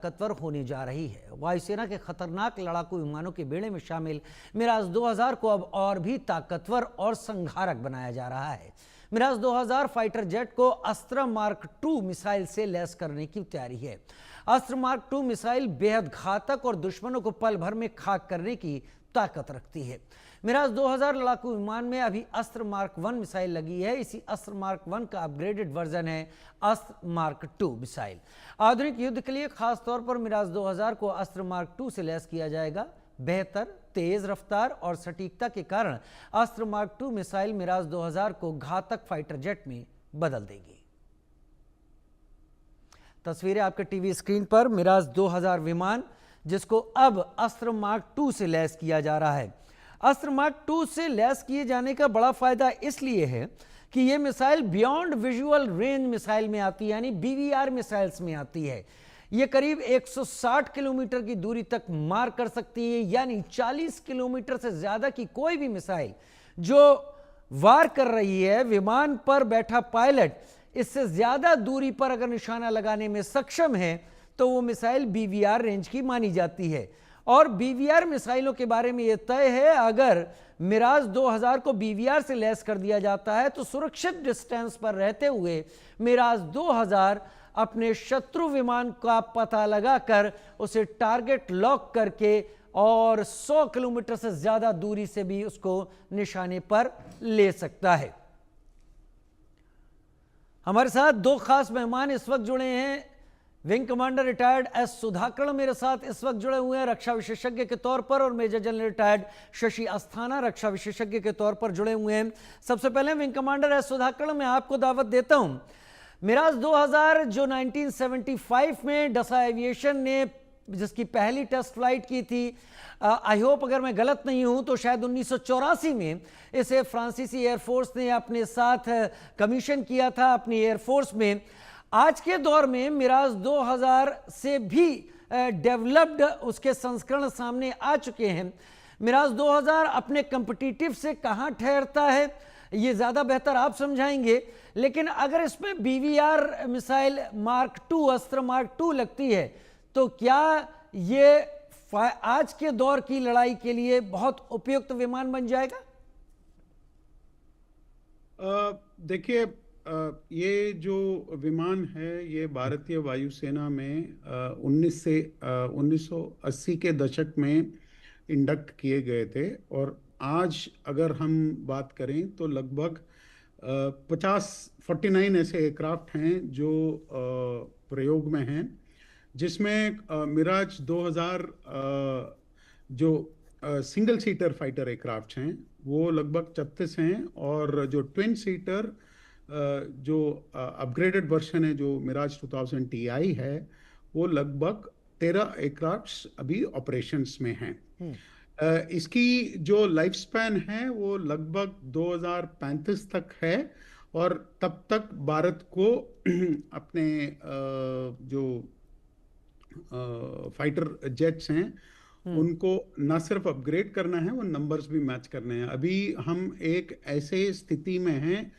ताकतवर होने जा रही है। वायुसेना के खतरनाक लड़ाकू विमानों के बेड़े में शामिल मिराज 2000 को अब और भी ताकतवर और संघारक बनाया जा रहा है। मिराज 2000 फाइटर जेट को अस्त्र मार्क 2 मिसाइल से लैस करने की तैयारी है। अस्त्र मार्क 2 मिसाइल बेहद घातक और दुश्मनों को पल भर में खाक करने की ताकत रखती है। मिराज 2000 लड़ाकू विमान में अभी अस्त्र मार्क 1 मिसाइल लगी है। इसी अस्त्र मार्क 1 का अपग्रेडेड वर्जन है अस्त्र मार्क 2 मिसाइल। आधुनिक युद्ध के लिए खास तौर पर मिराज 2000 को अस्त्र मार्क 2 से लैस किया जाएगा। बेहतर तेज रफ्तार और सटीकता के कारण अस्त्र मार्क 2 मिसाइल मिराज 2000 को घातक फाइटर जेट में बदल देगी। तस्वीरें आपके टीवी स्क्रीन पर मिराज 2000 विमान, जिसको अब अस्त्र मार्क 2 से लैस किया जा रहा है। अस्त्र मार्क 2 से लैस किए जाने का बड़ा फायदा इसलिए है कि यह missile beyond visual range missile में आती है, यानी बीवीआर मिसाइल्स में आती है। यह करीब 160 किलोमीटर की दूरी तक मार कर सकती है, यानी 40 किलोमीटर से ज्यादा की कोई भी मिसाइल जो वार कर रही है, विमान पर बैठा पायलट इससे ज्यादा दूरी पर अगर निशाना लगाने में सक्षम है तो वो मिसाइल बीवीआर रेंज की मानी जाती है। और बीवीआर मिसाइलों के बारे में यह तय है, अगर मिराज 2000 को बीवीआर से लैस कर दिया जाता है तो सुरक्षित डिस्टेंस पर रहते हुए मिराज 2000 अपने शत्रु विमान का पता लगाकर उसे टारगेट लॉक करके और 100 किलोमीटर से ज्यादा दूरी से भी उसको निशाने पर ले सकता है। हमारे साथ दो खास मेहमान इस वक्त जुड़े हैं। Wing commander retired S Sudhakar मेरे साथ इस वक्त जुड़े हुए हैं रक्षा विशेषज्ञ के तौर पर, और major general retired Shashi Asthana रक्षा विशेषज्ञ के तौर पर जुड़े हुए हैं। सबसे पहले विंग कमांडर एस सुधाकर, मैं आपको दावत देता हूं। मिराज 2000 जो 1975 में डसा एविएशन ने जिसकी पहली टेस्ट फ्लाइट की थी, आई होप अगर मैं गलत नहीं हूं तो शायद 1984 में इसे फ्रांसीसी एयरफोर्स ने अपने साथ कमीशन किया था अपनी एयरफोर्स में। आज के दौर में मिराज 2000 से भी डेवलप्ड उसके संस्करण सामने आ चुके हैं। मिराज 2000 अपने कॉम्पिटिटिव से कहां ठहरता है ये ज्यादा बेहतर आप समझाएंगे, लेकिन अगर इसमें बीवीआर मिसाइल मार्क 2 अस्त्र मार्क 2 लगती है तो क्या ये आज के दौर की लड़ाई के लिए बहुत उपयुक्त विमान बन जाएगा? देखिए, ये जो विमान है ये भारतीय वायुसेना में 1980 के दशक में इंडक्ट किए गए थे, और आज अगर हम बात करें तो लगभग 49 ऐसे एयरक्राफ्ट हैं जो प्रयोग में हैं, जिसमें मिराज 2000 जो सिंगल सीटर फाइटर एयरक्राफ्ट हैं वो लगभग 36 हैं, और जो ट्विन सीटर जो अपग्रेडेड वर्जन है जो मिराज 2000 TI है वो लगभग 13 एयरक्राफ्ट्स अभी ऑपरेशंस में हैं। इसकी जो लाइफ स्पैन है वो लगभग 2035 तक है, और तब तक भारत को अपने जो फाइटर जेट्स हैं उनको ना सिर्फ अपग्रेड करना है, वो नंबर्स भी मैच करने हैं। अभी हम एक ऐसे स्थिति में हैं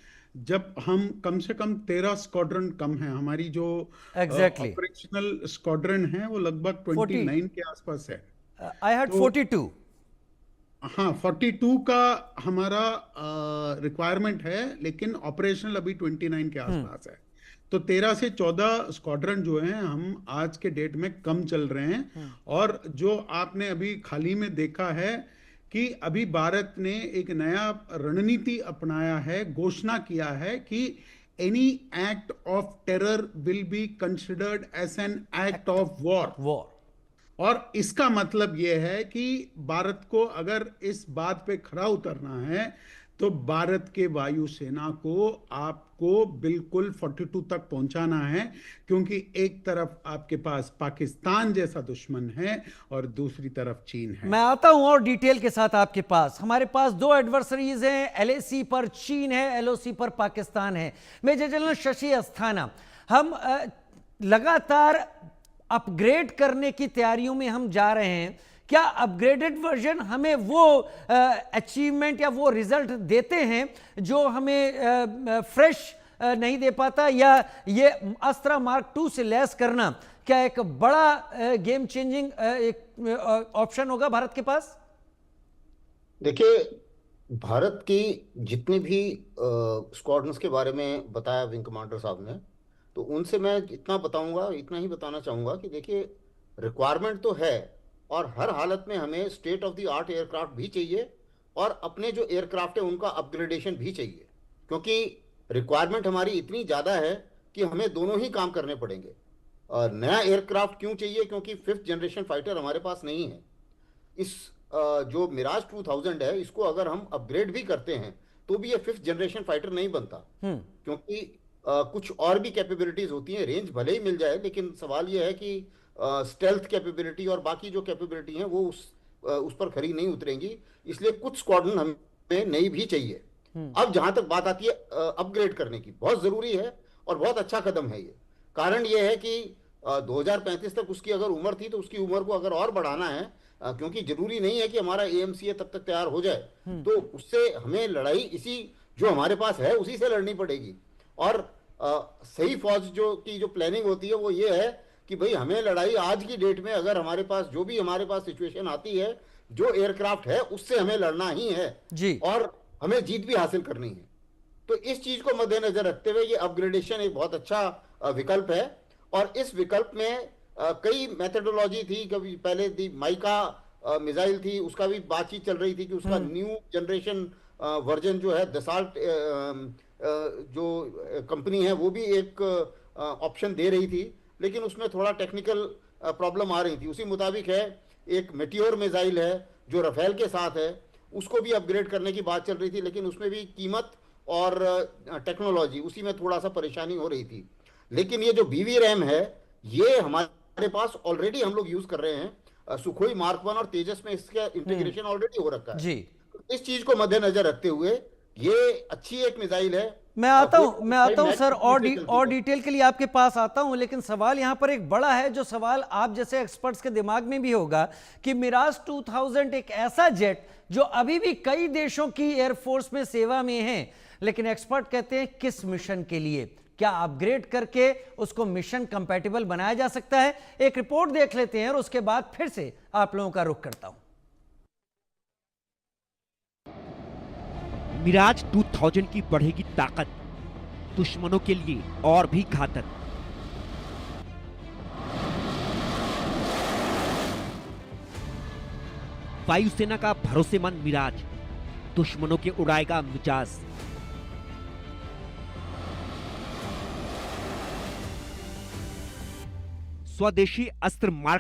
जब हम कम से कम 13 स्क्वाड्रन कम है, हमारी जो ऑपरेशनल स्क्वाड्रन है वो लगभग 29 के आसपास है। I heard 42। हाँ, 42 का हमारा रिक्वायरमेंट है, लेकिन ऑपरेशनल अभी 29 के आसपास है। तो 13 से 14 स्क्वाड्रन जो हैं हम आज के डेट में कम चल रहे हैं। और जो आपने अभी खाली में देखा है कि अभी भारत ने एक नया रणनीति अपनाया है, घोषणा किया है कि any act of terror will be considered as an act of war. और इसका मतलब यह है कि भारत को अगर इस बात पे खरा उतरना है तो भारत के वायुसेना को आपको बिल्कुल 42 तक पहुंचाना है, क्योंकि एक तरफ आपके पास पाकिस्तान जैसा दुश्मन है और दूसरी तरफ चीन है। मैं आता हूं और डिटेल के साथ आपके पास। हमारे पास दो एडवर्सरीज हैं, LAC पर चीन है, LOC पर पाकिस्तान है। मेजर जनरल शशि अस्थाना, हम लगातार अपग्रेड करने की तैयारियों में हम जा रहे हैं। क्या अपग्रेडेड वर्जन हमें वो अचीवमेंट या वो रिजल्ट देते हैं जो हमें फ्रेश नहीं दे पाता, या ये अस्त्र मार्क 2 से लैस करना क्या एक बड़ा गेम चेंजिंग एक ऑप्शन होगा भारत के पास? देखिए, भारत की जितनी भी स्क्वाड्रंस के बारे में बताया विंग कमांडर साहब ने, तो उनसे मैं इतना बताऊंगा, इतना ही बताना चाहूंगा कि देखिए, रिक्वायरमेंट तो है और हर हालत में हमें state of the art aircraft भी चाहिए और अपने जो एयरक्राफ्ट है उनका अपग्रेडेशन भी चाहिए, क्योंकि रिक्वायरमेंट हमारी इतनी ज़्यादा है कि हमें दोनों ही काम करने पड़ेंगे। नया एयरक्राफ्ट क्यों चाहिए? क्योंकि 5th जनरेशन फाइटर हमारे पास नहीं है। इस जो मिराज 2000 है, इसको अगर हम अपग्रेड भी करते हैं तो भी ये 5th जनरेशन फाइटर नहीं बनता, क्योंकि कुछ और भी कैपेबिलिटीज होती हैं। रेंज भले ही मिल जाए, लेकिन सवाल ये है कि स्टेल्थ कैपेबिलिटी और बाकी जो कैपेबिलिटी हैं वो उस पर खरी नहीं उतरेंगी, इसलिए कुछ स्क्वाड्रन हमें नई भी चाहिए। अब जहां तक बात आती है अपग्रेड करने की, बहुत जरूरी है और बहुत अच्छा कदम है ये। कारण ये है कि 2035 तक उसकी अगर उम्र थी तो उसकी उम्र को अगर और बढ़ाना है, क्योंकि जरूरी नहीं है कि हमारा AMCA तब तक तैयार हो जाए, तो उससे हमें लड़ाई इसी जो हमारे पास है उसी से लड़नी पड़ेगी। और सही फौज जो प्लानिंग होती है वो ये है कि भाई हमें लड़ाई आज की डेट में, अगर हमारे पास जो भी हमारे पास सिचुएशन आती है, जो एयरक्राफ्ट है उससे हमें लड़ना ही है जी। और हमें जीत भी हासिल करनी है। तो इस चीज को मद्देनजर रखते हुए ये अपग्रेडेशन एक बहुत अच्छा विकल्प है। और इस विकल्प में कई मेथडोलॉजी थी। कभी पहले दी माइका मिसाइल थी, उसका भी बातचीत चल रही थी कि उसका न्यू जनरेशन वर्जन जो है दसाल्ट जो कंपनी है वो भी एक ऑप्शन दे रही थी, लेकिन उसमें थोड़ा टेक्निकल प्रॉब्लम आ रही थी। उसी मुताबिक है एक मेटियोर मिसाइल है जो राफेल के साथ है, उसको भी अपग्रेड करने की बात चल रही थी, लेकिन उसमें भी कीमत और टेक्नोलॉजी उसी में थोड़ा सा परेशानी हो रही थी। लेकिन ये जो BVRAM है ये हमारे पास ऑलरेडी हम लोग यूज कर रहे हैं। सुखोई मार्क 1 और तेजस में इसका इंटीग्रेशन ऑलरेडी हो रखा है जी। इस चीज को मद्देनजर रखते हुए ये अच्छी एक मिसाइल है। मैं आता हूं सर, और डिटेल के लिए आपके पास आता हूं, लेकिन सवाल यहां पर एक बड़ा है, जो सवाल आप जैसे एक्सपर्ट्स के दिमाग में भी होगा कि मिराज 2000 एक ऐसा जेट जो अभी भी कई देशों की एयरफोर्स में सेवा में है, लेकिन एक्सपर्ट कहते हैं किस मिशन के लिए, क्या अपग्रेड करके उसको मिशन कंपैटिबल बनाया जा सकता है? एक रिपोर्ट देख लेते हैं और उसके बाद फिर से आप लोगों का रुख करता हूं। मिराज 2000 की बढ़ेगी ताकत, दुश्मनों के लिए और भी घातक। वायुसेना का भरोसेमंद मिराज दुश्मनों के उड़ाएगा मिजाज। स्वदेशी अस्त्र मार्क